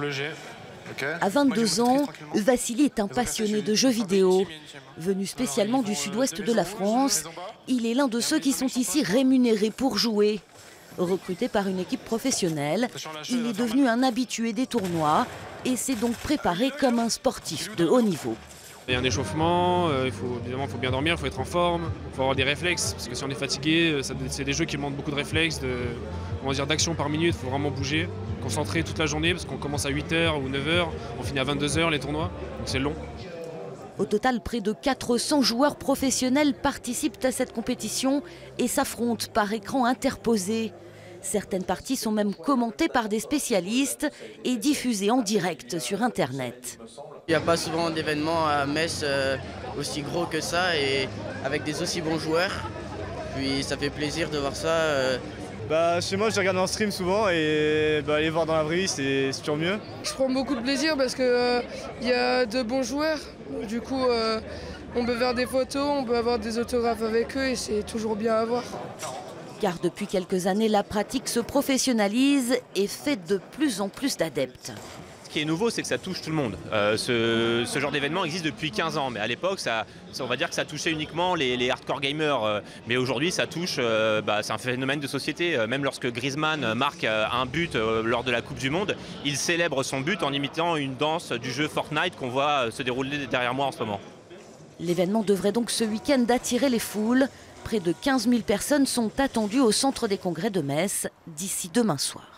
Le G. Okay. À 22 ans, Vassili est un passionné de jeux vidéo. Venu spécialement du sud-ouest de la France, il est l'un de ceux qui sont ici rémunérés pour jouer. Recruté par une équipe professionnelle, il est devenu un habitué des tournois et s'est donc préparé comme un sportif de haut niveau. Il y a un échauffement, évidemment il faut bien dormir, il faut être en forme, il faut avoir des réflexes, parce que si on est fatigué, c'est des jeux qui demandent beaucoup de réflexes, d'action par minute, il faut vraiment bouger, concentrer toute la journée, parce qu'on commence à 8h ou 9h, on finit à 22h les tournois, donc c'est long. Au total, près de 400 joueurs professionnels participent à cette compétition et s'affrontent par écran interposé. Certaines parties sont même commentées par des spécialistes et diffusées en direct sur Internet. Il n'y a pas souvent d'événements à Metz aussi gros que ça et avec des aussi bons joueurs. Puis ça fait plaisir de voir ça. Chez moi, je regarde en stream souvent et aller voir dans la vraie vie, c'est toujours mieux. Je prends beaucoup de plaisir parce qu'il y a de bons joueurs. Du coup, on peut faire des photos, on peut avoir des autographes avec eux et c'est toujours bien à voir. Car depuis quelques années, la pratique se professionnalise et fait de plus en plus d'adeptes. Ce qui est nouveau, c'est que ça touche tout le monde. Ce genre d'événement existe depuis 15 ans, mais à l'époque, on va dire que ça touchait uniquement les hardcore gamers. Mais aujourd'hui, ça touche, c'est un phénomène de société. Même lorsque Griezmann marque un but lors de la Coupe du Monde, il célèbre son but en imitant une danse du jeu Fortnite qu'on voit se dérouler derrière moi en ce moment. L'événement devrait donc ce week-end attirer les foules. Près de 15 000 personnes sont attendues au centre des congrès de Metz d'ici demain soir.